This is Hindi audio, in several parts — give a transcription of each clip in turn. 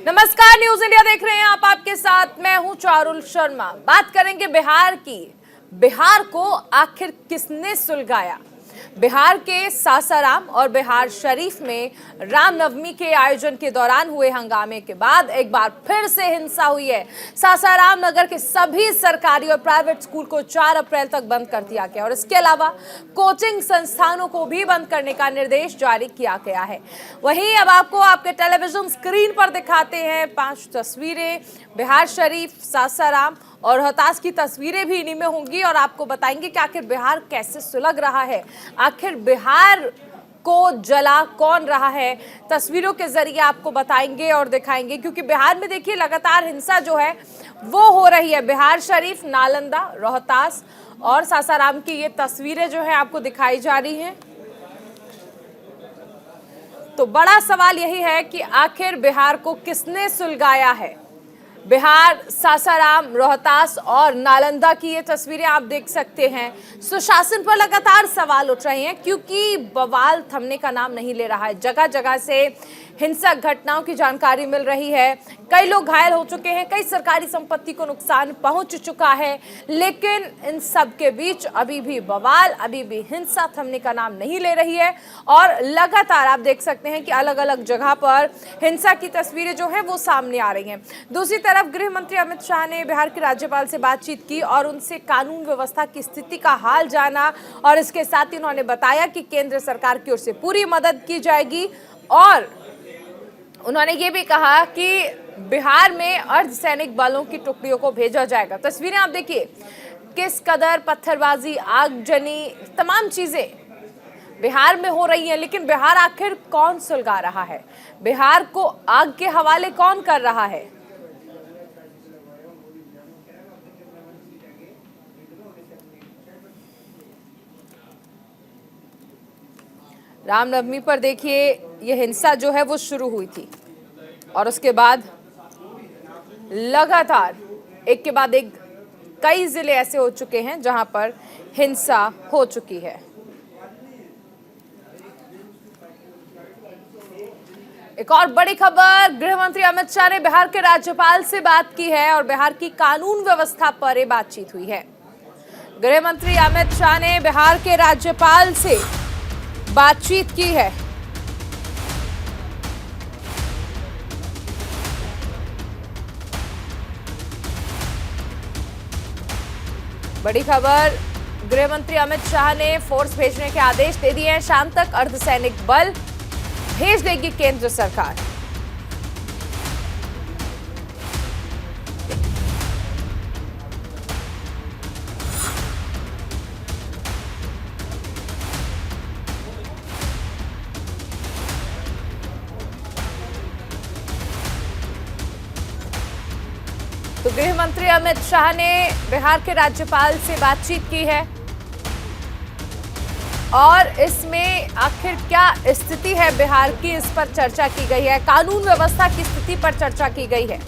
नमस्कार, न्यूज इंडिया देख रहे हैं आप। आपके साथ मैं हूं चारुल शर्मा। बात करेंगे बिहार की। बिहार को आखिर किसने सुलगाया? बिहार के सासाराम और बिहार शरीफ में रामनवमी के आयोजन के दौरान हुए हंगामे के बाद एक बार फिर से हिंसा हुई है। सासाराम नगर के सभी सरकारी और प्राइवेट स्कूल को 4 अप्रैल तक बंद कर दिया गया और इसके अलावा कोचिंग संस्थानों को भी बंद करने का निर्देश जारी किया गया है। वहीं अब आपको आपके टेलीविजन स्क्रीन पर दिखाते हैं 5 तस्वीरें। बिहार शरीफ, सासाराम और रोहतास की तस्वीरें भी इन्हीं में होंगी और आपको बताएंगे कि आखिर बिहार कैसे सुलग रहा है, आखिर बिहार को जला कौन रहा है। तस्वीरों के जरिए आपको बताएंगे और दिखाएंगे, क्योंकि बिहार में देखिए लगातार हिंसा जो है वो हो रही है। बिहार शरीफ, नालंदा, रोहतास और सासाराम की ये तस्वीरें जो है आपको दिखाई जा रही हैं। तो बड़ा सवाल यही है कि आखिर बिहार को किसने सुलगाया है। बिहार, सासाराम, रोहतास और नालंदा की ये तस्वीरें आप देख सकते हैं। सुशासन पर लगातार सवाल उठ रहे हैं क्योंकि बवाल थमने का नाम नहीं ले रहा है। जगह जगह से हिंसक घटनाओं की जानकारी मिल रही है। कई लोग घायल हो चुके हैं, कई सरकारी संपत्ति को नुकसान पहुंच चुका है, लेकिन इन सब के बीच अभी भी बवाल, अभी भी हिंसा थमने का नाम नहीं ले रही है। और लगातार आप देख सकते हैं कि अलग अलग जगह पर हिंसा की तस्वीरें जो है वो सामने आ रही हैं। दूसरी तरफ गृह मंत्री अमित शाह ने बिहार के राज्यपाल से बातचीत की और उनसे कानून व्यवस्था की स्थिति का हाल जाना और इसके साथ ही उन्होंने बताया कि केंद्र सरकार की ओर से पूरी मदद की जाएगी। और उन्होंने ये भी कहा कि बिहार में अर्धसैनिक बलों की टुकड़ियों को भेजा जाएगा। तस्वीरें आप देखिए, किस कदर पत्थरबाजी, आगजनी, तमाम चीजें बिहार में हो रही हैं। लेकिन बिहार आखिर कौन सुलगा रहा है? बिहार को आग के हवाले कौन कर रहा है? रामनवमी पर देखिए ये हिंसा जो है वो शुरू हुई थी और उसके बाद लगातार एक के बाद एक कई जिले ऐसे हो चुके हैं जहां पर हिंसा हो चुकी है। एक और बड़ी खबर, गृह मंत्री अमित शाह ने बिहार के राज्यपाल से बात की है और बिहार की कानून व्यवस्था पर बातचीत हुई है। गृह मंत्री अमित शाह ने बिहार के राज्यपाल से बातचीत की है। बड़ी खबर, गृह मंत्री अमित शाह ने फोर्स भेजने के आदेश दे दिए हैं। शाम तक अर्धसैनिक बल भेज देगी केंद्र सरकार। तो गृह मंत्री अमित शाह ने बिहार के राज्यपाल से बातचीत की है और इसमें आखिर क्या स्थिति है बिहार की, इस पर चर्चा की गई है। कानून व्यवस्था की स्थिति पर चर्चा की गई है।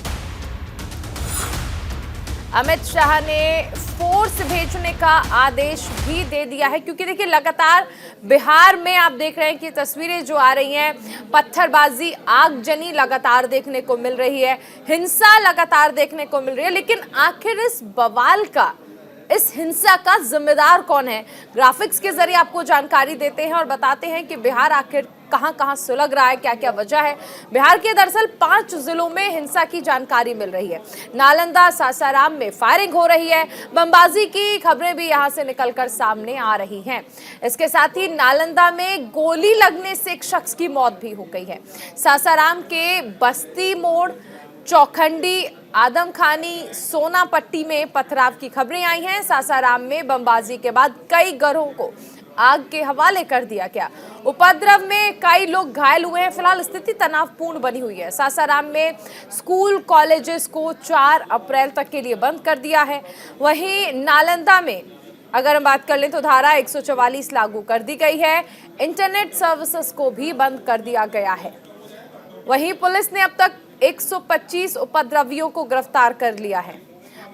अमित शाह ने फोर्स भेजने का आदेश भी दे दिया है, क्योंकि देखिए लगातार बिहार में आप देख रहे हैं कि तस्वीरें जो आ रही हैं, पत्थरबाजी, आगजनी लगातार देखने को मिल रही है, हिंसा लगातार देखने को मिल रही है। लेकिन आखिर इस बवाल का, इस हिंसा का जिम्मेदार कौन है? ग्राफिक्स के जरिए आपको जानकारी देते हैं और बताते हैं कि बिहार आखिर कहां कहां सुलग रहा है, क्या क्या वजह है। बिहार के दरअसल 5 जिलों में हिंसा की जानकारी मिल रही है। नालंदा, सासाराम में फायरिंग हो रही है, बमबाजी की खबरें भी यहां से निकलकर सामने आ रही हैं। इसके साथ ही नालंदा में गोली लगने से एक शख्स की मौत भी हो गई है। सासाराम के बस्ती मोड़, चौखंडी, आदमखानी, सोनापट्टी में पथराव की खबरें आई हैं। सासाराम में बमबाजी के बाद कई घरों को आग के हवाले कर दिया गया। उपद्रव में कई लोग घायल हुए हैं। फिलहाल स्थिति तनावपूर्ण बनी हुई है। सासाराम में स्कूल कॉलेजेस को 4 अप्रैल तक के लिए बंद कर दिया है। वहीं नालंदा में अगर हम बात कर लें तो धारा 144 लागू कर दी गई है। इंटरनेट सर्विसेज को भी बंद कर दिया गया है। वहीं पुलिस ने अब तक 125 उपद्रवियों को गिरफ्तार कर लिया है।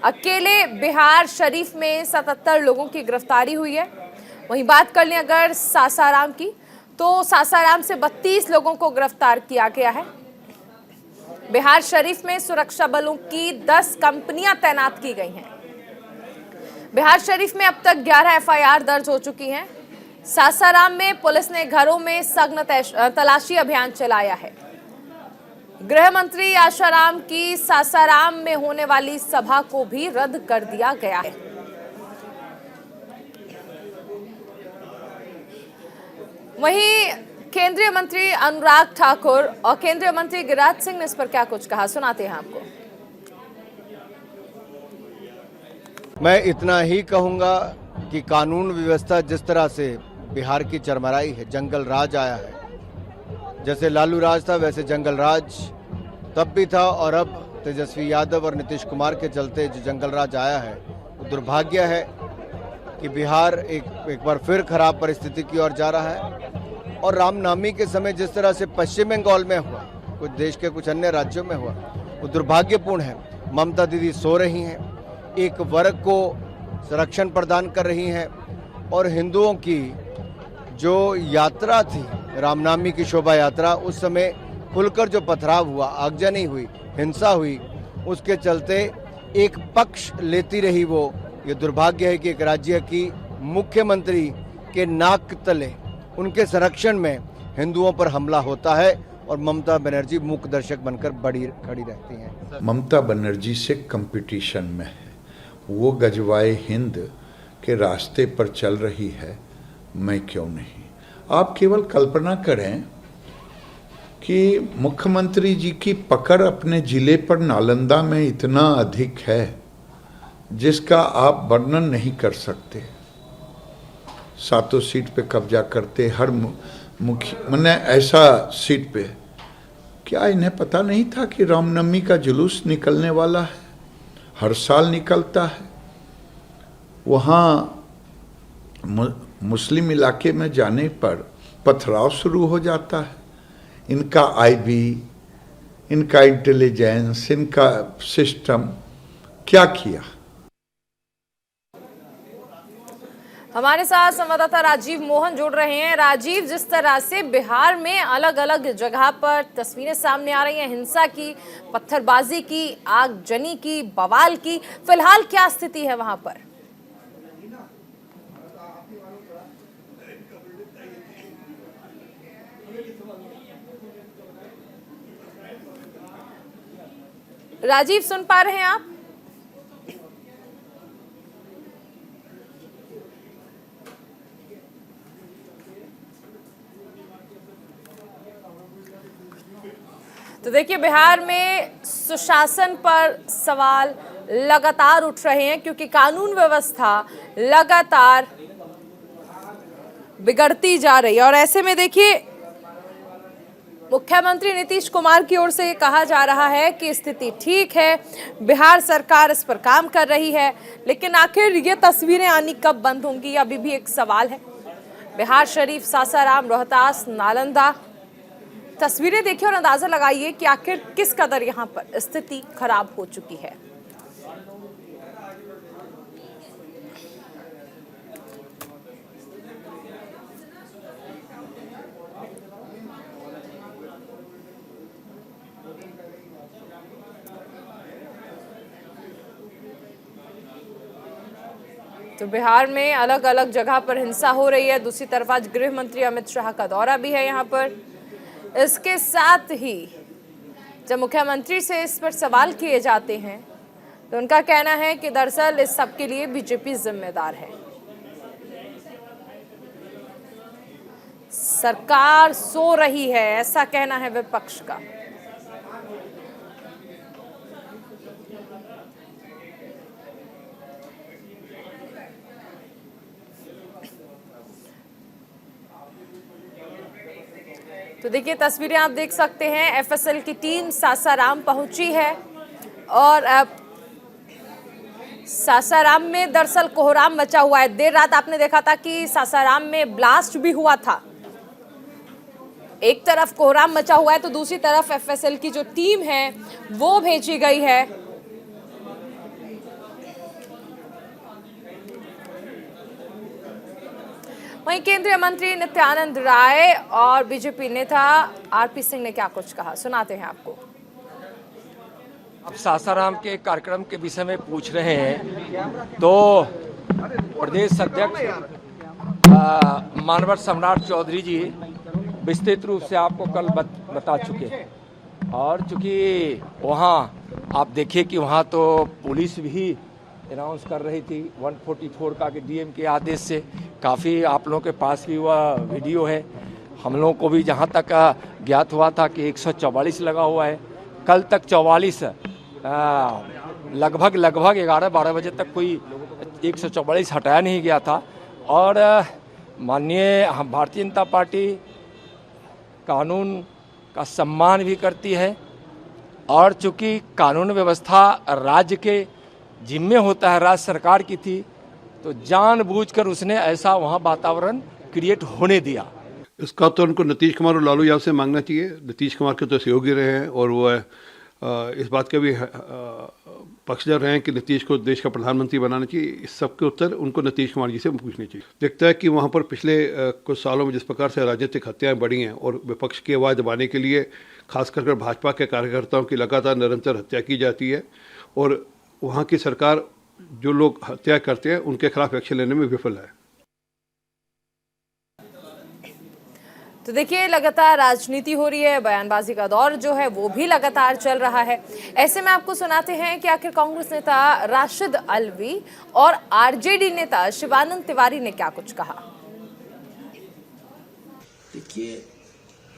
अकेले बिहार शरीफ में 77 लोगों की गिरफ्तारी हुई है। वहीं बात कर लें अगर सासाराम की, तो सासाराम से 32 लोगों को गिरफ्तार किया गया है। बिहार शरीफ में सुरक्षा बलों की 10 कंपनियां तैनात की गई हैं। बिहार शरीफ में अब तक 11 एफआईआर दर्ज हो चुकी हैं। सासाराम में पुलिस ने घरों में सघन तलाशी अभियान चलाया है। गृह मंत्री आशाराम की सासाराम में होने वाली सभा को भी रद्द कर दिया गया है। वहीं केंद्रीय मंत्री अनुराग ठाकुर और केंद्रीय मंत्री गिरिराज सिंह ने इस पर क्या कुछ कहा, सुनाते हैं आपको। मैं इतना ही कहूंगा कि कानून व्यवस्था जिस तरह से बिहार की चरमराई है, जंगल राज आया है। जैसे लालू राज था वैसे जंगल राज तब भी था, और अब तेजस्वी यादव और नीतीश कुमार के चलते जो जंगल राज आया है वो दुर्भाग्य है कि बिहार एक बार फिर खराब परिस्थिति की ओर जा रहा है। और रामनवमी के समय जिस तरह से पश्चिम बंगाल में हुआ, कुछ देश के कुछ अन्य राज्यों में हुआ, वो दुर्भाग्यपूर्ण है। ममता दीदी सो रही हैं, एक वर्ग को संरक्षण प्रदान कर रही हैं, और हिंदुओं की जो यात्रा थी, रामनवमी की शोभा यात्रा, उस समय खुलकर जो पथराव हुआ, आगजनी हुई, हिंसा हुई, उसके चलते एक पक्ष लेती रही वो। ये दुर्भाग्य है कि एक राज्य की मुख्यमंत्री के नाक तले उनके संरक्षण में हिंदुओं पर हमला होता है, और ममता बनर्जी मूक दर्शक बनकर खड़ी रहती हैं। ममता बनर्जी से कंपटीशन में है, वो गजवाए हिंद के रास्ते पर चल रही है, मैं क्यों नहीं। आप केवल कल्पना करें कि मुख्यमंत्री जी की पकड़ अपने जिले पर नालंदा में इतना अधिक है जिसका आप वर्णन नहीं कर सकते। 7 सीट पे कब्जा करते, हर मैंने ऐसा सीट पे, क्या इन्हें पता नहीं था कि रामनवमी का जुलूस निकलने वाला है? हर साल निकलता है। वहाँ मुस्लिम इलाके में जाने पर पथराव शुरू हो जाता है। इनका आईबी, इनका इंटेलिजेंस, इनका सिस्टम क्या किया। हमारे साथ संवाददाता राजीव मोहन जुड़ रहे हैं। राजीव, जिस तरह से बिहार में अलग अलग जगह पर तस्वीरें सामने आ रही हैं, हिंसा की, पत्थरबाजी की, आगजनी की, बवाल की, फिलहाल क्या स्थिति है वहां पर? राजीव, सुन पा रहे हैं आप? तो देखिए, बिहार में सुशासन पर सवाल लगातार उठ रहे हैं, क्योंकि कानून व्यवस्था लगातार बिगड़ती जा रही है। और ऐसे में देखिए, मुख्यमंत्री नीतीश कुमार की ओर से ये कहा जा रहा है कि स्थिति ठीक है, बिहार सरकार इस पर काम कर रही है, लेकिन आखिर ये तस्वीरें आनी कब बंद होंगी, अभी भी एक सवाल है। बिहार शरीफ, सासाराम, रोहतास, नालंदा, तस्वीरें देखिए और अंदाजा लगाइए कि आखिर किस कदर यहाँ पर स्थिति खराब हो चुकी है। तो बिहार में अलग अलग जगह पर हिंसा हो रही है। दूसरी तरफ आज गृह मंत्री अमित शाह का दौरा भी है यहाँ पर। इसके साथ ही जब मुख्यमंत्री से इस पर सवाल किए जाते हैं तो उनका कहना है कि दरअसल इस सब के लिए बीजेपी जिम्मेदार है। सरकार सो रही है, ऐसा कहना है विपक्ष का। तो देखिए, तस्वीरें आप देख सकते हैं, एफएसएल की टीम सासाराम पहुंची है और अब सासाराम में दरअसल कोहराम मचा हुआ है। देर रात आपने देखा था कि सासाराम में ब्लास्ट भी हुआ था। एक तरफ कोहराम मचा हुआ है तो दूसरी तरफ एफएसएल की जो टीम है वो भेजी गई है। वहीं केंद्रीय मंत्री नित्यानंद राय और बीजेपी नेता आरपी सिंह ने क्या कुछ कहा, सुनाते हैं आपको। आप सासाराम के कार्यक्रम के विषय में पूछ रहे हैं तो प्रदेश अध्यक्ष मानवर सम्राट चौधरी जी विस्तृत रूप से आपको कल बता चुके हैं। और चूंकि वहाँ आप देखिए कि वहाँ तो पुलिस भी अनाउंस कर रही थी 144 का कि डीएम के आदेश से, काफ़ी आप लोगों के पास भी वह वीडियो है। हम लोगों को भी जहाँ तक ज्ञात हुआ था कि 144 लगा हुआ है। कल तक 44 लगभग 11-12 बजे तक कोई 144 हटाया नहीं गया था। और माननीय भारतीय जनता पार्टी कानून का सम्मान भी करती है और चूंकि कानून व्यवस्था राज्य के जिम्मे होता है, राज्य सरकार की थी, तो जानबूझकर उसने ऐसा वहाँ वातावरण क्रिएट होने दिया। इसका तो उनको नीतीश कुमार और लालू यादव से मांगना चाहिए। नीतीश कुमार के तो सहयोगी रहे हैं और वो इस बात के भी पक्षधर रहे हैं कि नीतीश को देश का प्रधानमंत्री बनाना चाहिए। इस सब के उत्तर उनको नीतीश कुमार जी से पूछने चाहिए। दिखता है कि वहाँ पर पिछले कुछ सालों में जिस प्रकार से राजनीतिक हत्याएं बढ़ी हैं और विपक्ष की आवाज़ दबाने के लिए खासकर भाजपा के कार्यकर्ताओं की लगातार निरंतर हत्या की जाती है और वहाँ की सरकार जो लोग हत्या करते हैं उनके खिलाफ एक्शन लेने में विफल है। तो देखिए, लगातार राजनीति हो रही है, बयानबाजी का दौर जो है वो भी लगातार चल रहा है। ऐसे में आपको सुनाते हैं कि आखिर कांग्रेस नेता राशिद अलवी और आरजेडी नेता शिवानंद तिवारी ने क्या कुछ कहा। देखिए,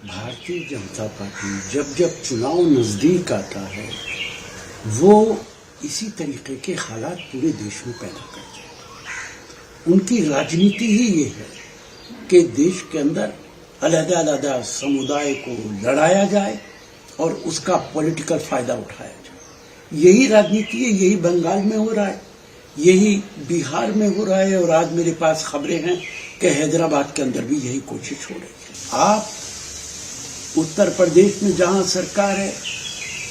भारतीय जनता पार्टी जब जब चुनाव नजदीक आता है वो इसी तरीके के हालात पूरे देश में पैदा करते हैं। उनकी राजनीति ही ये है कि देश के अंदर अलग-अलग समुदाय को लड़ाया जाए और उसका पॉलिटिकल फायदा उठाया जाए। यही राजनीति है, यही बंगाल में हो रहा है, यही बिहार में हो रहा है और आज मेरे पास खबरें हैं कि हैदराबाद के अंदर भी यही कोशिश हो रही है। आप उत्तर प्रदेश में जहां सरकार है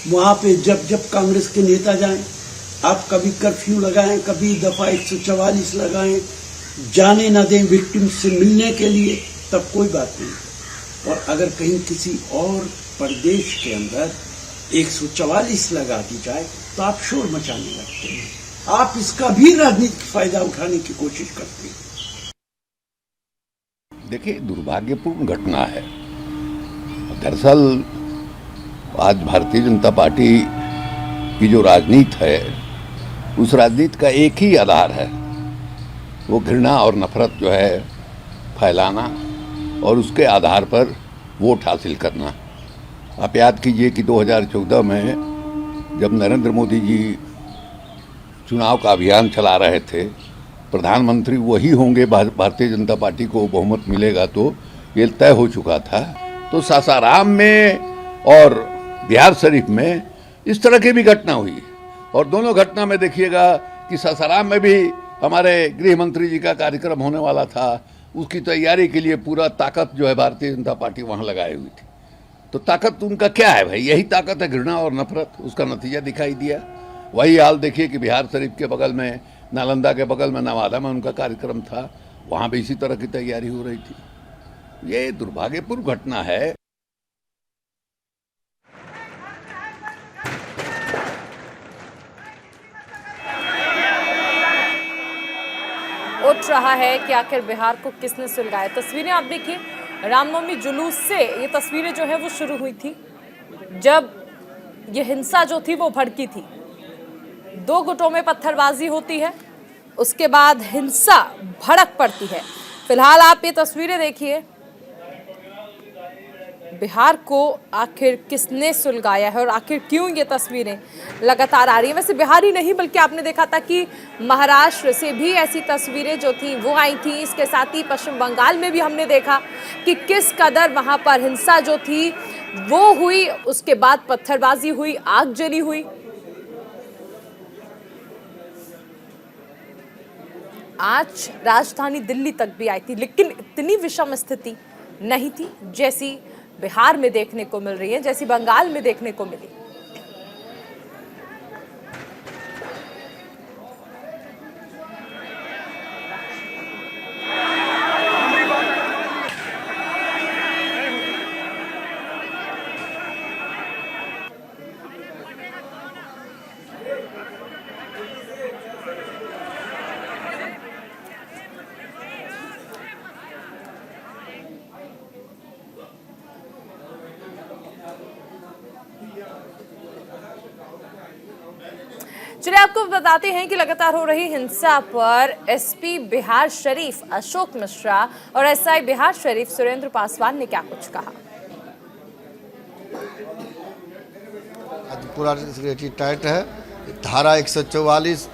वहां पे जब जब कांग्रेस के नेता जाएं, आप कभी कर्फ्यू लगाएं, कभी दफा 144 लगाएं, जाने ना दें विक्टिम से मिलने के लिए, तब कोई बात नहीं। और अगर कहीं किसी और प्रदेश के अंदर 144 लगा दी जाए तो आप शोर मचाने लगते हैं। आप इसका भी राजनीतिक फायदा उठाने की कोशिश करते हैं। देखिए, दुर्भाग्यपूर्ण घटना है। दरअसल आज भारतीय जनता पार्टी की जो राजनीति है उस राजनीति का एक ही आधार है, वो घृणा और नफरत जो है फैलाना और उसके आधार पर वोट हासिल करना। आप याद कीजिए कि 2014 में जब नरेंद्र मोदी जी चुनाव का अभियान चला रहे थे, प्रधानमंत्री वही होंगे, भारतीय जनता पार्टी को बहुमत मिलेगा, तो ये तय हो चुका था। तो सासाराम में और बिहार शरीफ में इस तरह की भी घटना हुई और दोनों घटना में देखिएगा कि सासाराम में भी हमारे गृह मंत्री जी का कार्यक्रम होने वाला था। उसकी तैयारी के लिए पूरा ताकत जो है भारतीय जनता पार्टी वहाँ लगाई हुई थी। तो ताकत उनका क्या है भाई? यही ताकत है, घृणा और नफरत। उसका नतीजा दिखाई दिया। वही हाल देखिए कि बिहार शरीफ के बगल में, नालंदा के बगल में नवादा में उनका कार्यक्रम था, वहाँ भी इसी तरह की तैयारी हो रही थी। ये दुर्भाग्यपूर्ण घटना है। उठ रहा है कि आखिर बिहार को किसने सुलगाया। तस्वीरें आप देखिए, रामनवमी जुलूस से ये तस्वीरें जो है वो शुरू हुई थी जब ये हिंसा जो थी वो भड़की थी। दो गुटों में पत्थरबाजी होती है, उसके बाद हिंसा भड़क पड़ती है। फिलहाल आप ये तस्वीरें देखिए, बिहार को आखिर किसने सुलगाया है और आखिर क्यों ये तस्वीरें लगातार आ रही हैं। वैसे बिहार ही नहीं बल्कि आपने देखा था कि महाराष्ट्र से भी ऐसी तस्वीरें जो थी वो आई थी। इसके साथ ही पश्चिम बंगाल में भी हमने देखा कि किस कदर वहां पर हिंसा जो थी वो हुई, उसके बाद पत्थरबाजी हुई, आगजनी हुई। आज राजधानी दिल्ली तक भी आई थी, लेकिन इतनी विषम स्थिति नहीं थी जैसी बिहार में देखने को मिल रही है, जैसी बंगाल में देखने को मिली। चलिए आपको बताते हैं कि लगातार हो रही हिंसा पर एसपी बिहार शरीफ अशोक मिश्रा और एसआई बिहार शरीफ सुरेंद्र पासवान ने क्या कुछ कहा। आज पूरा सिक्योरिटी टाइट है। धारा 144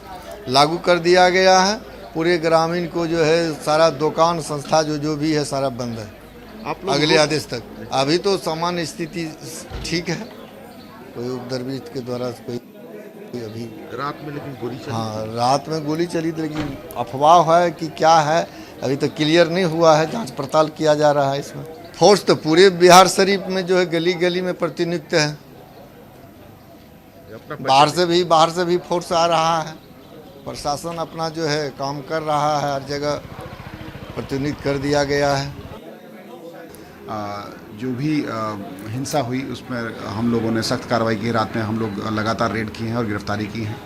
लागू कर दिया गया है। पूरे ग्रामीण को जो है सारा दुकान संस्था जो भी है सारा बंद है अगले आदेश तक। अभी तो सामान्य स्थिति ठीक है। कोई उपद्रवित के द्वारा कोई अभी रात में लेकिन गोली चली। हाँ, रात में गोली चली, लेकिन अफवाह है कि क्या है अभी तो क्लियर नहीं हुआ है। जांच पड़ताल किया जा रहा है इसमें। फोर्स तो पूरे बिहार शरीफ में जो है गली गली में प्रतिनियुक्त है। बाहर से भी फोर्स आ रहा है। प्रशासन अपना जो है काम कर रहा है। हर जगह प्रतिनियुक्त कर दिया गया है। जो भी हिंसा हुई उसमें हम लोगों ने सख्त कार्रवाई की। रात में हम लोग लगातार रेड किए हैं और गिरफ्तारी की हैं।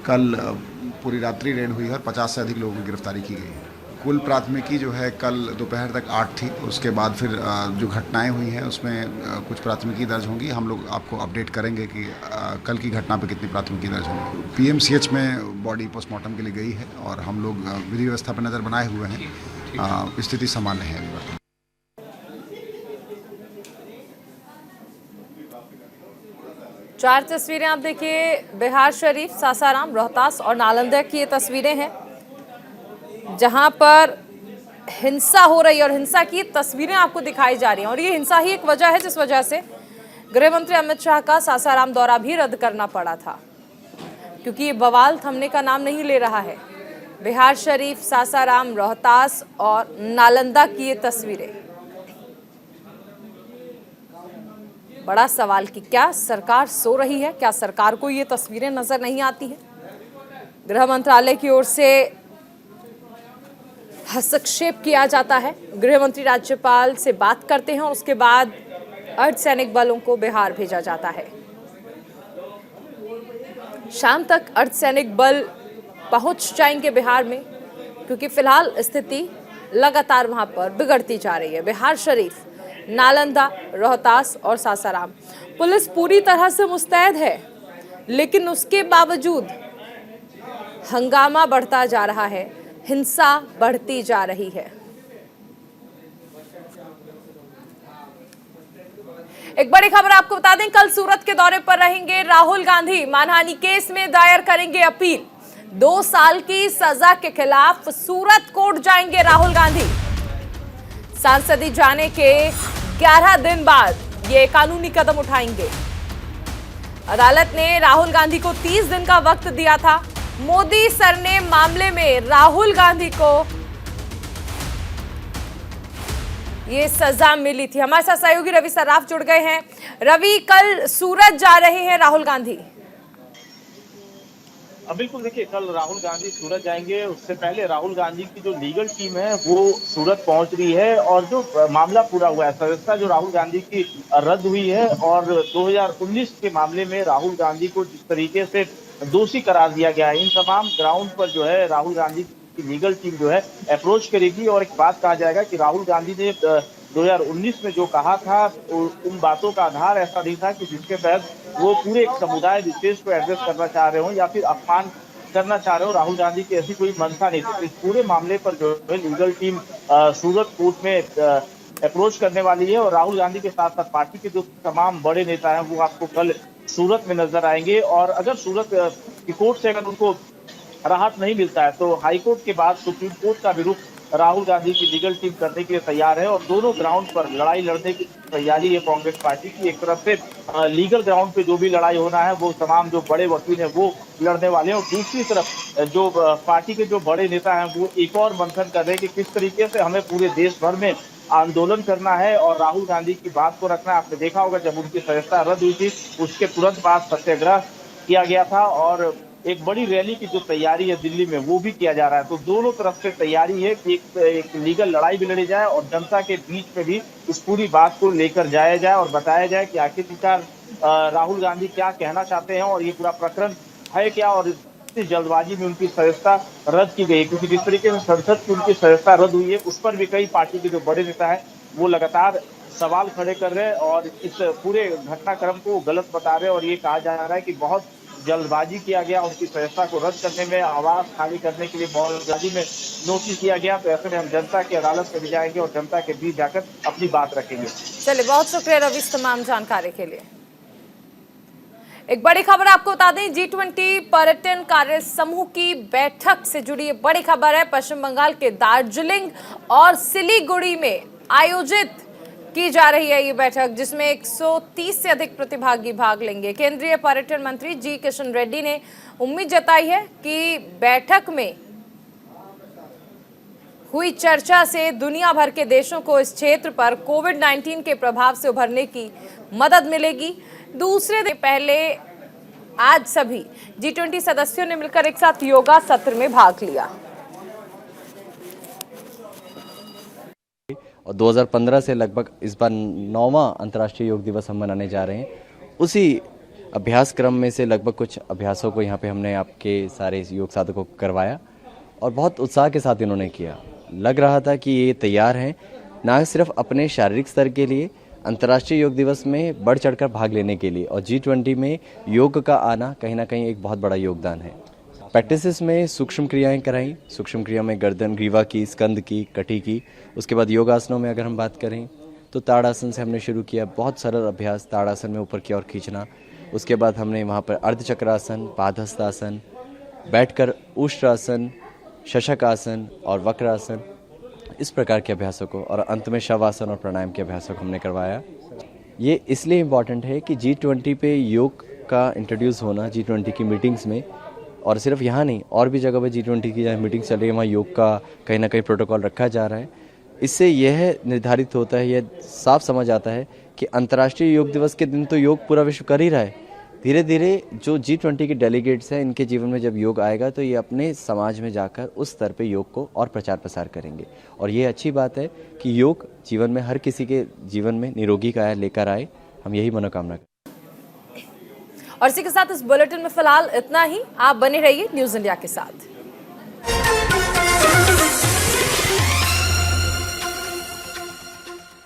कल पूरी रात्रि रेड हुई है और 50 से अधिक लोगों की गिरफ्तारी की गई है। कुल प्राथमिकी जो है कल दोपहर तक 8 थी। उसके बाद फिर जो घटनाएं हुई हैं उसमें कुछ प्राथमिकी दर्ज होंगी। हम लोग आपको अपडेट करेंगे कि कल की घटना पे कितनी प्राथमिकी दर्ज होंगी। पीएमसीएच में बॉडी पोस्टमार्टम के लिए गई है और हम लोग विधि व्यवस्था पर नज़र बनाए हुए हैं। स्थिति सामान्य है अभी। चार तस्वीरें आप देखिए, बिहार शरीफ, सासाराम, रोहतास और नालंदा की ये तस्वीरें हैं जहां पर हिंसा हो रही है और हिंसा की तस्वीरें आपको दिखाई जा रही हैं। और ये हिंसा ही एक वजह है जिस वजह से गृह मंत्री अमित शाह का सासाराम दौरा भी रद्द करना पड़ा था, क्योंकि ये बवाल थमने का नाम नहीं ले रहा है। बिहार शरीफ, सासाराम, रोहतास और नालंदा की ये तस्वीरें। बड़ा सवाल कि क्या सरकार सो रही है? क्या सरकार को ये तस्वीरें नजर नहीं आती है? गृह मंत्रालय की ओर से हस्तक्षेप किया जाता है। गृह मंत्री राज्यपाल से बात करते हैं और उसके बाद अर्धसैनिक बलों को बिहार भेजा जाता है। शाम तक अर्धसैनिक बल पहुंच जाएंगे बिहार में, क्योंकि फिलहाल स्थिति लगातार वहां पर बिगड़ती जा रही है। बिहार शरीफ, नालंदा, रोहतास और सासाराम पुलिस पूरी तरह से मुस्तैद है, लेकिन उसके बावजूद हंगामा बढ़ता जा रहा है, हिंसा बढ़ती जा रही है। एक बड़ी खबर आपको बता दें, कल सूरत के दौरे पर रहेंगे राहुल गांधी। मानहानि केस में दायर करेंगे अपील। 2 साल की सजा के खिलाफ सूरत कोर्ट जाएंगे राहुल गांधी। सांसदी जाने के 11 दिन बाद ये कानूनी कदम उठाएंगे। अदालत ने राहुल गांधी को 30 दिन का वक्त दिया था। मोदी सर ने मामले में राहुल गांधी को ये सजा मिली थी। हमारे साथ सहयोगी रवि सर्राफ जुड़ गए हैं। रवि, कल सूरत जा रहे हैं राहुल गांधी। बिल्कुल, देखिए कल राहुल गांधी सूरत जाएंगे। उससे पहले राहुल गांधी की जो लीगल टीम है वो सूरत पहुंच रही है और जो मामला पूरा हुआ है, सदस्यता जो राहुल गांधी की रद्द हुई है और 2019 के मामले में राहुल गांधी को जिस तरीके से दोषी करार दिया गया है, इन तमाम ग्राउंड पर जो है राहुल गांधी की लीगल टीम जो है अप्रोच करेगी। और एक बात कहा जाएगा कि राहुल गांधी ने 2019 में जो कहा था उन बातों का आधार ऐसा नहीं था कि जिसके तहत वो पूरे एक समुदाय विशेष को एड्रेस करना चाह रहे हो या फिर अपमान करना चाह रहे हो। राहुल गांधी की ऐसी कोई मंशा नहीं थी। इस पूरे मामले पर जो है लीगल टीम सूरत कोर्ट में अप्रोच करने वाली है और राहुल गांधी के साथ साथ पार्टी के जो तमाम बड़े नेता हैं वो आपको कल सूरत में नजर आएंगे। और अगर सूरत की कोर्ट से अगर उनको राहत नहीं मिलता है तो हाईकोर्ट के बाद सुप्रीम कोर्ट का भी रुख राहुल गांधी की लीगल टीम करने के लिए तैयार है। और दोनों ग्राउंड पर लड़ाई लड़ने की तैयारी है कांग्रेस पार्टी की। एक तरफ से लीगल ग्राउंड पे जो भी लड़ाई होना है वो तमाम जो बड़े वकील हैं वो लड़ने वाले हैं और दूसरी तरफ जो पार्टी के जो बड़े नेता हैं वो एक और मंथन कर रहे हैं कि किस तरीके से हमें पूरे देश भर में आंदोलन करना है और राहुल गांधी की बात को रखना है। आपने देखा होगा जब उनकी सदस्यता रद्द हुई थी उसके तुरंत बाद सत्याग्रह किया गया था और एक बड़ी रैली की जो तैयारी है दिल्ली में वो भी किया जा रहा है। तो दोनों तरफ से तैयारी है कि एक लीगल लड़ाई भी लड़ी जाए और जनता के बीच में भी इस पूरी बात को लेकर जाया जाए और बताया जाए कि आखिरकार राहुल गांधी क्या कहना चाहते हैं और ये पूरा प्रकरण है क्या और इस जल्दबाजी में उनकी सदस्यता रद्द की गई। क्योंकि जिस तरीके से संसद की उनकी सदस्यता रद्द हुई है उस पर भी कई पार्टी के जो बड़े नेता हैं वो लगातार सवाल खड़े कर रहे हैं और इस पूरे घटनाक्रम को गलत बता रहे हैं और ये कहा जा रहा है कि बहुत जल्दबाजी किया गया, उनकी फैसला को रद्द करने में, आवाज खाली करने के लिए मौलवी में नोटिस किया गया। तो ऐसे में हम जनता की अदालत में भी जाएंगे और जनता के बीच जाकर अपनी बात रखेंगे। चलिए, बहुत शुक्रिया रवि इस तमाम जानकारी के लिए। एक बड़ी खबर आपको बता दें, G20 पर्यटन कार्य समूह की बैठक से जुड़ी ये बड़ी खबर है। पश्चिम बंगाल के दार्जिलिंग और सिलीगुड़ी में आयोजित की जा रही है ये बैठक, जिसमें 130 से अधिक प्रतिभागी भाग लेंगे। केंद्रीय पर्यटन मंत्री जी किशन रेड्डी ने उम्मीद जताई है कि बैठक में हुई चर्चा से दुनिया भर के देशों को इस क्षेत्र पर कोविड-19 के प्रभाव से उभरने की मदद मिलेगी। दूसरे दिन पहले आज सभी G20 सदस्यों ने मिलकर एक साथ योगा सत्र में भाग लिया। और 2015 से लगभग इस बार 9वां अंतर्राष्ट्रीय योग दिवस हम मनाने जा रहे हैं। उसी अभ्यास क्रम में से लगभग कुछ अभ्यासों को यहाँ पे हमने आपके सारे योग साधकों को करवाया और बहुत उत्साह के साथ इन्होंने किया। लग रहा था कि ये तैयार हैं ना सिर्फ अपने शारीरिक स्तर के लिए अंतर्राष्ट्रीय योग दिवस में बढ़ चढ़कर भाग लेने के लिए, और G20 में योग का आना कहीं ना कहीं एक बहुत बड़ा योगदान है। प्रैक्टिसेस में सूक्ष्म क्रियाएं कराई, सूक्ष्म क्रिया में गर्दन, ग्रीवा की, स्कंद की, कटी की। उसके बाद योगासनों में अगर हम बात करें तो ताड़ासन से हमने शुरू किया, बहुत सरल अभ्यास, ताड़ासन में ऊपर की ओर खींचना। उसके बाद हमने वहाँ पर अर्धचक्रासन, पादहस्तासन, बैठकर उष्ट्रासन, शशकासन और वक्रासन, इस प्रकार के अभ्यासों को, और अंत में शवासन और प्राणायाम के अभ्यासों को हमने करवाया। ये इसलिए इम्पॉर्टेंट है कि G20 पे योग का इंट्रोड्यूस होना, G20 की मीटिंग्स में, और सिर्फ यहाँ नहीं और भी जगह पे G20 की जहाँ मीटिंग चल रही है वहाँ योग का कहीं ना कहीं प्रोटोकॉल रखा जा रहा है। इससे यह निर्धारित होता है, यह साफ समझ आता है कि अंतर्राष्ट्रीय योग दिवस के दिन तो योग पूरा विश्व कर ही रहा है। धीरे धीरे जो G20 के डेलीगेट्स हैं, इनके जीवन में जब योग आएगा तो ये अपने समाज में जाकर उस स्तर पे योग को और प्रचार प्रसार करेंगे। और ये अच्छी बात है कि योग जीवन में हर किसी के जीवन में निरोगी काया लेकर आए, हम यही मनोकामना करते हैं। और इसी के साथ इस बुलेटिन में फिलहाल इतना ही। आप बने रहिए न्यूज़ इंडिया के साथ।